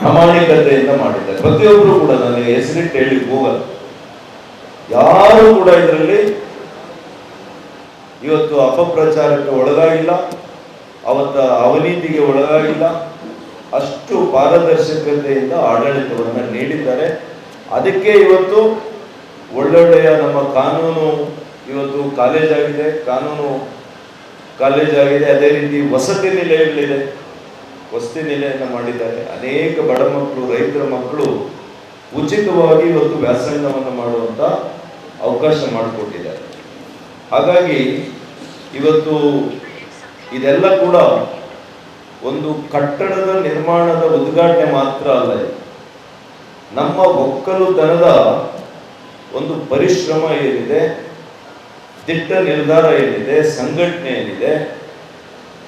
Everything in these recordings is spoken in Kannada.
ಪ್ರಾಮಾಣಿಕತೆಯಿಂದ ಮಾಡಿದ್ದಾರೆ. ಪ್ರತಿಯೊಬ್ಬರು ಕೂಡ ನನಗೆ ಹೆಸರಿಟ್ಟು ಹೇಳಿ ಹೋಗಲ್ಲ, ಯಾರು ಕೂಡ ಇದರಲ್ಲಿ ಇವತ್ತು ಅಪಪ್ರಚಾರಕ್ಕೆ ಒಳಗಾಗಿಲ್ಲ, ಅವತ್ತ ಅವಿನೀತಿಗೆ ಒಳಗಾಗಿಲ್ಲ. ಅಷ್ಟು ಪಾರದರ್ಶಕತೆಯಿಂದ ಆಡಳಿತವನ್ನು ನೀಡಿದ್ದಾರೆ. ಅದಕ್ಕೆ ಇವತ್ತು ಒಳ್ಳೊಳ್ಳೆಯ ನಮ್ಮ ಕಾನೂನು ಇವತ್ತು ಕಾಲೇಜಾಗಿದೆ, ಕಾನೂನು ಕಾಲೇಜಾಗಿದೆ. ಅದೇ ರೀತಿ ವಸತಿ ನಿಲಯಗಳಿದೆ, ವಸತಿ ನಿಲಯವನ್ನು ಮಾಡಿದ್ದಾರೆ. ಅನೇಕ ಬಡ ಮಕ್ಕಳು, ರೈತರ ಮಕ್ಕಳು ಉಚಿತವಾಗಿ ಇವತ್ತು ವ್ಯಾಸಂಗವನ್ನು ಮಾಡುವಂಥ ಅವಕಾಶ ಮಾಡಿಕೊಟ್ಟಿದ್ದಾರೆ. ಹಾಗಾಗಿ ಇವತ್ತು ಇದೆಲ್ಲ ಕೂಡ ಒಂದು ಕಟ್ಟಡದ ನಿರ್ಮಾಣದ ಉದ್ಘಾಟನೆ ಮಾತ್ರ ಅಲ್ಲ, ನಮ್ಮ ಒಕ್ಕಲುತನದ ಒಂದು ಪರಿಶ್ರಮ ಏನಿದೆ, ದಿಟ್ಟ ನಿರ್ಧಾರ ಏನಿದೆ, ಸಂಘಟನೆ ಏನಿದೆ,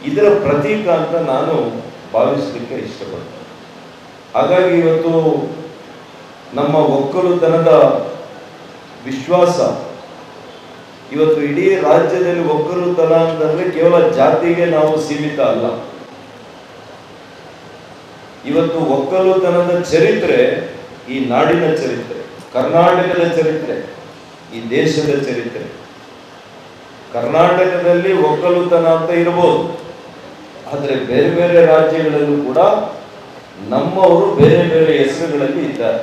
ಇದರ ಪ್ರತೀಕ ಅಂತ ನಾನು ಭಾವಿಸಲಿಕ್ಕೆ ಇಷ್ಟಪಡ್ತೇನೆ. ಹಾಗಾಗಿ ಇವತ್ತು ನಮ್ಮ ಒಕ್ಕಲುತನದ ವಿಶ್ವಾಸ ಇವತ್ತು ಇಡೀ ರಾಜ್ಯದಲ್ಲಿ ಒಕ್ಕಲುತನ ಅಂತಂದ್ರೆ ಕೇವಲ ಜಾತಿಗೆ ನಾವು ಸೀಮಿತ ಅಲ್ಲ. ಇವತ್ತು ಒಕ್ಕಲುತನದ ಚರಿತ್ರೆ ಈ ನಾಡಿನ ಚರಿತ್ರೆ, ಕರ್ನಾಟಕದ ಚರಿತ್ರೆ, ಈ ದೇಶದ ಚರಿತ್ರೆ. ಕರ್ನಾಟಕದಲ್ಲಿ ಒಕ್ಕಲುತನ ಅಂತ ಇರಬಹುದು, ಆದರೆ ಬೇರೆ ಬೇರೆ ರಾಜ್ಯಗಳಲ್ಲೂ ಕೂಡ ನಮ್ಮವರು ಬೇರೆ ಬೇರೆ ಹೆಸರುಗಳಲ್ಲಿ ಇದ್ದಾರೆ.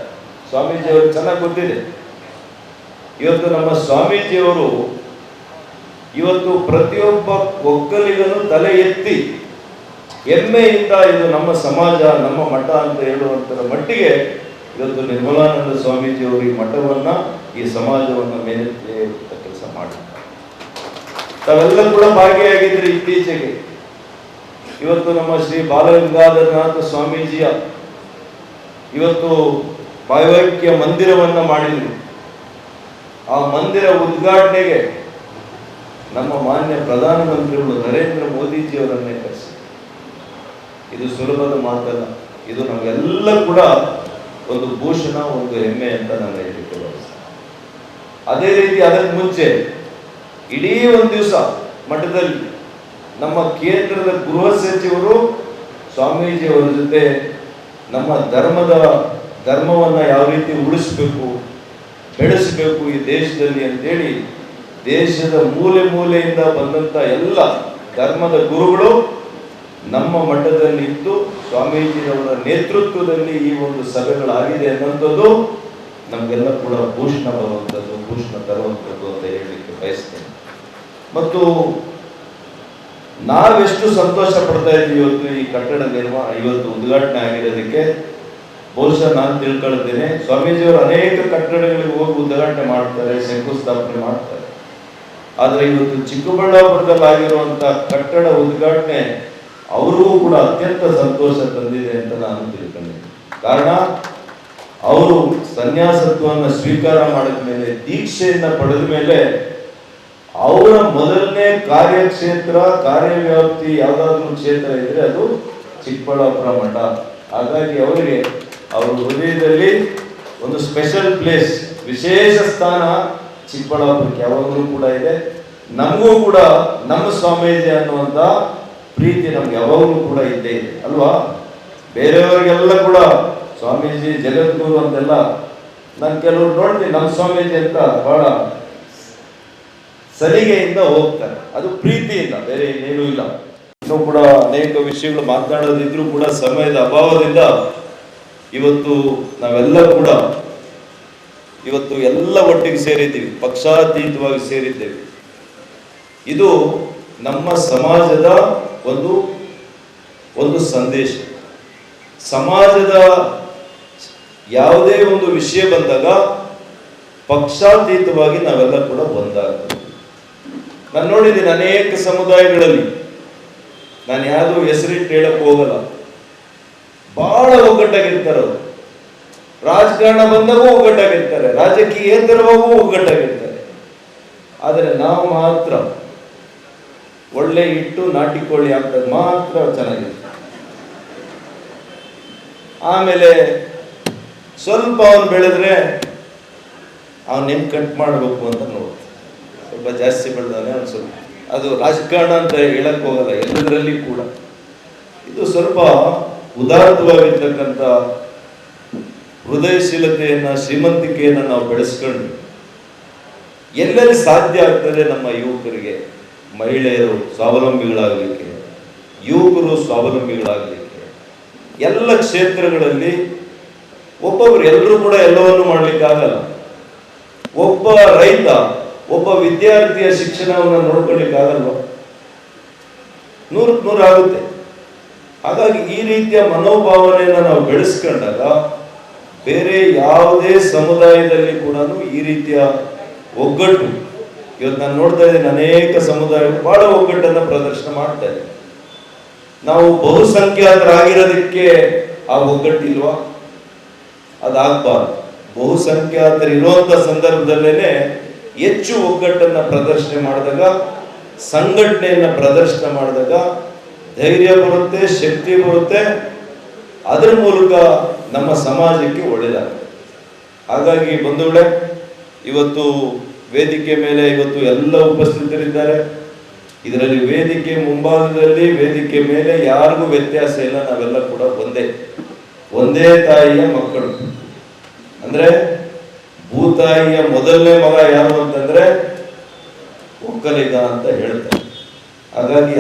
ಸ್ವಾಮೀಜಿಯವರು ಚೆನ್ನಾಗಿ ಗೊತ್ತಿದೆ. ಇವತ್ತು ನಮ್ಮ ಸ್ವಾಮೀಜಿಯವರು ಇವತ್ತು ಪ್ರತಿಯೊಬ್ಬ ಒಕ್ಕಲಿಗನು ತಲೆ ಎತ್ತಿ ಹೆಮ್ಮೆಯಿಂದ ಇದು ನಮ್ಮ ಸಮಾಜ, ನಮ್ಮ ಮಠ ಅಂತ ಹೇಳುವಂತರ ಮಟ್ಟಿಗೆ ಇವತ್ತು ನಿರ್ಮಲಾನಂದ ಸ್ವಾಮೀಜಿಯವರು ಈ ಮಠವನ್ನ, ಈ ಸಮಾಜವನ್ನು ಮೇಲೆತ್ತಿ ಕೆಲಸ ಮಾಡಿದ್ದಾರೆ. ತಾವೆಲ್ಲ ಕೂಡ ಭಾಗಿಯಾಗಿದ್ರಿ. ಇತ್ತೀಚೆಗೆ ಇವತ್ತು ನಮ್ಮ ಶ್ರೀ ಬಾಲಗಂಗಾಧರನಾಥ ಸ್ವಾಮೀಜಿಯ ಇವತ್ತು ಭಾವೈಕ್ಯ ಮಂದಿರವನ್ನ ಮಾಡಿದ್ರು. ಆ ಮಂದಿರ ಉದ್ಘಾಟನೆಗೆ ನಮ್ಮ ಮಾನ್ಯ ಪ್ರಧಾನಮಂತ್ರಿಗಳು ನರೇಂದ್ರ ಮೋದಿಜಿಯವರನ್ನೇ ಕರೆಸಿ. ಇದು ಸುಲಭದ ಮಾತಲ್ಲ, ಇದು ನಮಗೆಲ್ಲ ಕೂಡ ಒಂದು ಭೂಷಣ, ಒಂದು ಹೆಮ್ಮೆ ಅಂತ ನಾನು ಹೇಳಲಿಕ್ಕೆ ಬಯಸ್ತೇನೆ. ಅದೇ ರೀತಿ ಅದಕ್ಕೆ ಮುಂಚೆ ಇಡೀ ಒಂದು ದಿವಸ ಮಠದಲ್ಲಿ ನಮ್ಮ ಕೇಂದ್ರದ ಗೃಹ ಸಚಿವರು ಸ್ವಾಮೀಜಿಯವರ ಜೊತೆ ನಮ್ಮ ಧರ್ಮವನ್ನು ಯಾವ ರೀತಿ ಉಳಿಸಬೇಕು, ಬೆಳೆಸಬೇಕು ಈ ದೇಶದಲ್ಲಿ ಅಂತೇಳಿ ದೇಶದ ಮೂಲೆ ಮೂಲೆಯಿಂದ ಬಂದಂತ ಎಲ್ಲ ಧರ್ಮದ ಗುರುಗಳು ನಮ್ಮ ಮಠದಲ್ಲಿ ಇದ್ದು ಸ್ವಾಮೀಜಿಯವರ ನೇತೃತ್ವದಲ್ಲಿ ಈ ಒಂದು ಸಭೆಗಳಾಗಿದೆ ಅನ್ನೋಂಥದ್ದು ನಮಗೆಲ್ಲ ಕೂಡ ಭೂಷಣ ಬರುವಂಥದ್ದು, ಭೂಷಣ ತರುವಂಥದ್ದು ಅಂತ ಹೇಳಲಿಕ್ಕೆ ಬಯಸ್ತೇನೆ. ಮತ್ತು ನಾವೆಷ್ಟು ಸಂತೋಷ ಪಡ್ತಾ ಇದ್ದೀವಿ ಇವತ್ತು ಈ ಕಟ್ಟಡ ನಿರ್ಮಾಣ ಇವತ್ತು ಉದ್ಘಾಟನೆ ಆಗಿರೋದಕ್ಕೆ. ಬಹುಶಃ ನಾನು ತಿಳ್ಕೊಳ್ತೇನೆ, ಸ್ವಾಮೀಜಿಯವರು ಅನೇಕ ಕಟ್ಟಡಗಳಿಗೆ ಹೋಗಿ ಉದ್ಘಾಟನೆ ಮಾಡ್ತಾರೆ, ಶಂಕುಸ್ಥಾಪನೆ ಮಾಡ್ತಾರೆ. ಆದರೆ ಇವತ್ತು ಚಿಕ್ಕಬಳ್ಳಾಪುರದಲ್ಲಿ ಆಗಿರುವಂತ ಕಟ್ಟಡ ಉದ್ಘಾಟನೆ ಅವರಿಗೂ ಕೂಡ ಅತ್ಯಂತ ಸಂತೋಷ ತಂದಿದೆ ಅಂತ ನಾನು ತಿಳ್ಕೊಂಡಿದ್ದೆ. ಕಾರಣ ಅವರು ಸನ್ಯಾಸತ್ವವನ್ನು ಸ್ವೀಕಾರ ಮಾಡಿದ ಮೇಲೆ, ದೀಕ್ಷೆಯನ್ನ ಪಡೆದ ಮೇಲೆ ಅವರ ಮೊದಲನೇ ಕಾರ್ಯಕ್ಷೇತ್ರ, ಕಾರ್ಯವ್ಯಾಪ್ತಿ ಯಾವುದಾದ್ರೂ ಕ್ಷೇತ್ರ ಇದ್ರೆ ಅದು ಚಿಕ್ಕಬಳ್ಳಾಪುರ ಮಠ. ಹಾಗಾಗಿ ಅವರಿಗೆ ಅವರ ಹೃದಯದಲ್ಲಿ ಒಂದು ಸ್ಪೆಷಲ್ ಪ್ಲೇಸ್, ವಿಶೇಷ ಸ್ಥಾನ ಚಿಕ್ಕಬಳ್ಳಾಪುರಕ್ಕೆ ಯಾವಾಗಲೂ ಕೂಡ ಇದೆ. ನಮಗೂ ಕೂಡ ನಮ್ಮ ಸ್ವಾಮೀಜಿ ಅನ್ನುವಂಥ ಪ್ರೀತಿ ನಮ್ಗೆ ಯಾವಾಗಲೂ ಕೂಡ ಇದ್ದೇ ಇದೆ ಅಲ್ವಾ. ಬೇರೆಯವರಿಗೆಲ್ಲ ಕೂಡ ಸ್ವಾಮೀಜಿ ಜಗದ್ಗುರು ಅಂತೆಲ್ಲ ನಾನು ಕೆಲವರು ನೋಡ್ತೀನಿ, ನಮ್ಮ ಸ್ವಾಮೀಜಿ ಅಂತ ಬಹಳ ಸಲಿಗೆಯಿಂದ ಹೋಗ್ತಾರೆ, ಅದು ಪ್ರೀತಿಯಿಂದ, ಬೇರೆ ಇನ್ನೇನೂ ಇಲ್ಲ. ಇನ್ನೂ ಕೂಡ ಅನೇಕ ವಿಷಯಗಳು ಮಾತನಾಡೋದಿದ್ರು ಕೂಡ ಸಮಯದ ಅಭಾವದಿಂದ ಇವತ್ತು ನಾವೆಲ್ಲ ಕೂಡ ಇವತ್ತು ಎಲ್ಲ ಒಟ್ಟಿಗೆ ಸೇರಿದ್ದೀವಿ, ಪಕ್ಷಾತೀತವಾಗಿ ಸೇರಿದ್ದೇವೆ. ಇದು ನಮ್ಮ ಸಮಾಜದ ಒಂದು ಸಂದೇಶ. ಸಮಾಜದ ಯಾವುದೇ ಒಂದು ವಿಷಯ ಬಂದಾಗ ಪಕ್ಷಾತೀತವಾಗಿ ನಾವೆಲ್ಲ ಕೂಡ ಒಂದಾಗ್ತೇವೆ. ನಾನು ನೋಡಿದ್ದೀನಿ ಅನೇಕ ಸಮುದಾಯಗಳಲ್ಲಿ, ನಾನು ಯಾವುದು ಹೆಸರಿಟ್ಟು ಹೇಳಕ್ ಹೋಗಲ್ಲ, ಬಹಳ ಒಗ್ಗಟ್ಟಾಗಿರ್ತಾರೆ ಅವರು. ರಾಜಕಾರಣ ಬಂದಾಗೂ ಒಗ್ಗಟ್ಟಾಗಿರ್ತಾರೆ, ರಾಜಕೀಯೇತರವಾಗೂ ಒಗ್ಗಟ್ಟಾಗಿರ್ತಾರೆ. ಆದರೆ ನಾವು ಮಾತ್ರ ಒಳ್ಳೆ ಇಟ್ಟು ನಾಟಿ ಕೋಳಿ ಹಾಕ್ದಾಗ ಮಾತ್ರ ಚೆನ್ನಾಗಿರುತ್ತೆ. ಆಮೇಲೆ ಸ್ವಲ್ಪ ಅವನು ಬೆಳೆದ್ರೆ ಅವನೇನು ಕಟ್ ಮಾಡಬೇಕು ಅಂತ ನೋಡ್ತಾರೆ. ಸ್ವಲ್ಪ ಜಾಸ್ತಿ ಬೆಳೆದಾನೆ ಅವನು ಸ್ವಲ್ಪ, ಅದು ರಾಜಕಾರಣ ಅಂತ ಹೇಳಕ್ ಹೋಗಲ್ಲ, ಎಲ್ಲದರಲ್ಲಿ ಕೂಡ ಇದು ಸ್ವಲ್ಪ ಉದಾತ್ತವಾಗಿರ್ತಕ್ಕಂಥ ಹೃದಯಶೀಲತೆಯನ್ನು, ಶ್ರೀಮಂತಿಕೆಯನ್ನು ನಾವು ಬೆಳೆಸ್ಕೊಂಡು ಎಲ್ಲೆಲ್ಲಿ ಸಾಧ್ಯ ಆಗ್ತದೆ ನಮ್ಮ ಯುವಕರಿಗೆ, ಮಹಿಳೆಯರು ಸ್ವಾವಲಂಬಿಗಳಾಗಲಿಕ್ಕೆ, ಯುವಕರು ಸ್ವಾವಲಂಬಿಗಳಾಗಲಿಕ್ಕೆ, ಎಲ್ಲ ಕ್ಷೇತ್ರಗಳಲ್ಲಿ ಒಬ್ಬೊಬ್ರು ಎಲ್ಲರೂ ಕೂಡ ಎಲ್ಲವನ್ನು ಮಾಡಲಿಕ್ಕಾಗಲ್ಲ. ಒಬ್ಬ ರೈತ, ಒಬ್ಬ ವಿದ್ಯಾರ್ಥಿಯ ಶಿಕ್ಷಣವನ್ನು ನೋಡ್ಕೊಳ್ಳಿಕ್ಕಾಗಲ್ವ? 100ಕ್ಕೆ 100 ಆಗುತ್ತೆ. ಹಾಗಾಗಿ ಈ ರೀತಿಯ ಮನೋಭಾವನೆಯನ್ನು ನಾವು ಬೆಳೆಸ್ಕೊಂಡಾಗ ಬೇರೆ ಯಾವುದೇ ಸಮುದಾಯದಲ್ಲಿ ಕೂಡ ಈ ರೀತಿಯ ಒಗ್ಗಟ್ಟು, ಇವತ್ತು ನಾನು ನೋಡ್ತಾ ಇದ್ದೀನಿ ಅನೇಕ ಸಮುದಾಯಗಳು ಬಹಳ ಒಗ್ಗಟ್ಟನ್ನು ಪ್ರದರ್ಶನ ಮಾಡ್ತಾ ಇದೆ. ನಾವು ಬಹುಸಂಖ್ಯಾತರಾಗಿರೋದಕ್ಕೆ ಆ ಒಗ್ಗಟ್ಟಿಲ್ವಾ? ಅದಾಗಬಾರ್ದು. ಬಹುಸಂಖ್ಯಾತರಿರುವಂಥ ಸಂದರ್ಭದಲ್ಲೇ ಹೆಚ್ಚು ಒಗ್ಗಟ್ಟನ್ನು ಪ್ರದರ್ಶನ ಮಾಡಿದಾಗ, ಸಂಘಟನೆಯನ್ನು ಪ್ರದರ್ಶನ ಮಾಡಿದಾಗ ಧೈರ್ಯ ಬರುತ್ತೆ, ಶಕ್ತಿ ಬರುತ್ತೆ. ಅದರ ಮೂಲಕ ನಮ್ಮ ಸಮಾಜಕ್ಕೆ ಒಳ್ಳೆಯದಾಗುತ್ತೆ. ಹಾಗಾಗಿ ಬಂಧುಗಳೇ, ಇವತ್ತು ವೇದಿಕೆ ಮೇಲೆ ಇವತ್ತು ಎಲ್ಲ ಉಪಸ್ಥಿತರಿದ್ದಾರೆ. ಇದರಲ್ಲಿ ವೇದಿಕೆ ಮುಂಭಾಗದಲ್ಲಿ, ವೇದಿಕೆ ಮೇಲೆ ಯಾರಿಗೂ ವ್ಯತ್ಯಾಸ ಇಲ್ಲ. ನಾವೆಲ್ಲ ಕೂಡ ಒಂದೇ ತಾಯಿಯ ಮಕ್ಕಳು. ಅಂದ್ರೆ ಭೂತಾಯಿಯ ಮೊದಲನೇ ಮಗ ಯಾರು ಅಂತಂದ್ರೆ ಒಕ್ಕಲಿಗ ಅಂತ ಹೇಳ್ತಾರೆ. ಹಾಗಾಗಿ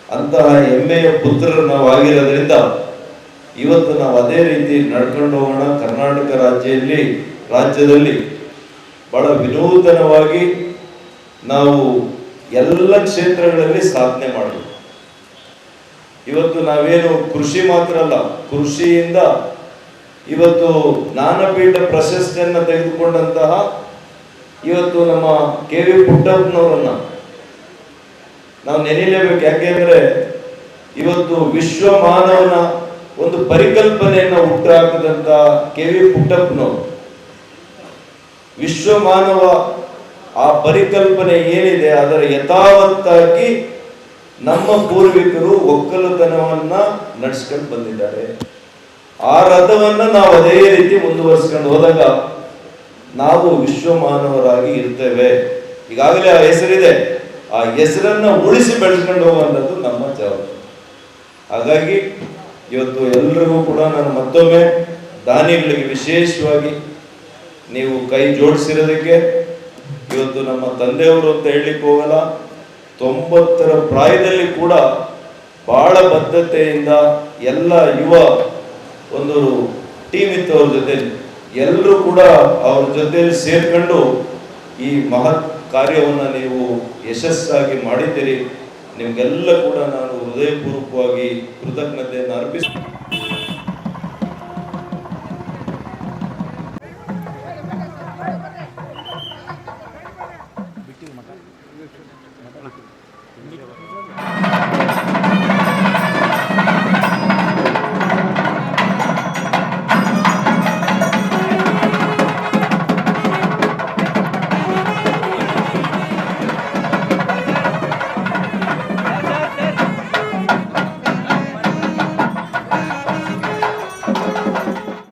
ಅಂತಹ ಹೆಮ್ಮೆಯ ಪುತ್ರರು ನಾವು ಆಗಿರೋದ್ರಿಂದ ಇವತ್ತು ನಾವು ಅದೇ ರೀತಿ ನಡ್ಕೊಂಡು ಹೋಗೋಣ. ಕರ್ನಾಟಕ ರಾಜ್ಯದಲ್ಲಿ ಬಹಳ ವಿನೂತನವಾಗಿ ನಾವು ಎಲ್ಲ ಕ್ಷೇತ್ರಗಳಲ್ಲಿ ಸಾಧನೆ ಮಾಡಬೇಕು. ಇವತ್ತು ನಾವೇನು ಕೃಷಿ ಮಾತ್ರ ಅಲ್ಲ, ಕೃಷಿಯಿಂದ ಇವತ್ತು ಜ್ಞಾನಪೀಠ ಪ್ರಶಸ್ತಿಯನ್ನು ತೆಗೆದುಕೊಂಡಂತಹ ಇವತ್ತು ನಮ್ಮ ಕೆ ವಿ ಪುಟ್ಟಪ್ಪನವರನ್ನ ನಾವು ನೆನೆಯಲೇಬೇಕು. ಯಾಕೆಂದ್ರೆ ಇವತ್ತು ವಿಶ್ವ ಮಾನವನ ಒಂದು ಪರಿಕಲ್ಪನೆಯನ್ನು ಹುಟ್ಟುಹಾಕಿದಂತ ಕೆ ವಿ ಪುಟ್ಟಪ್ಪನವರು, ವಿಶ್ವ ಮಾನವ ಆ ಪರಿಕಲ್ಪನೆ ಏನಿದೆ ಅದರ ಯಥಾವತ್ತಾಗಿ ನಮ್ಮ ಪೂರ್ವಿಕರು ಒಕ್ಕಲುತನವನ್ನ ನಡೆಸ್ಕೊಂಡು ಬಂದಿದ್ದಾರೆ. ಆ ರಥವನ್ನ ನಾವು ಅದೇ ರೀತಿ ಮುಂದುವರಿಸ್ಕೊಂಡು ಹೋದಾಗ ನಾವು ವಿಶ್ವ ಮಾನವರಾಗಿ ಇರ್ತೇವೆ. ಈಗಾಗಲೇ ಆ ಹೆಸರಿದೆ, ಆ ಹೆಸರನ್ನ ಉಳಿಸಿ ಬೆಳೆಸ್ಕೊಂಡು ಹೋಗುವಂಥದ್ದು ನಮ್ಮ ಜವಾಬ್ದಾರಿ. ಹಾಗಾಗಿ ಇವತ್ತು ಎಲ್ರಿಗೂ ಕೂಡ ನಾನು ಮತ್ತೊಮ್ಮೆ ದಾನಿಗಳಿಗೆ ವಿಶೇಷವಾಗಿ ನೀವು ಕೈ ಜೋಡಿಸಿರೋದಕ್ಕೆ, ಇವತ್ತು ನಮ್ಮ ತಂದೆಯವರು ಅಂತ ಹೇಳಲಿಕ್ಕೆ ಹೋಗಲ್ಲ, 90ರ ಪ್ರಾಯದಲ್ಲಿ ಕೂಡ ಬಹಳ ಬದ್ಧತೆಯಿಂದ ಎಲ್ಲ ಯುವ ಒಂದು ಟೀಮ್ ಇತ್ತು ಅವ್ರ ಜೊತೆ. ಎಲ್ಲರೂ ಕೂಡ ಅವ್ರ ಜೊತೆಯಲ್ಲಿ ಸೇರ್ಕೊಂಡು ಈ ಮಹತ್ ಕಾರ್ಯವನ್ನು ನೀವು ಯಶಸ್ಸಾಗಿ ಮಾಡಿದ್ದೀರಿ. ನಿಮಗೆಲ್ಲ ಕೂಡ ನಾನು ಹೃದಯಪೂರ್ವಕವಾಗಿ ಕೃತಜ್ಞತೆಯನ್ನು ಅರ್ಪಿಸ್ತೀನಿ.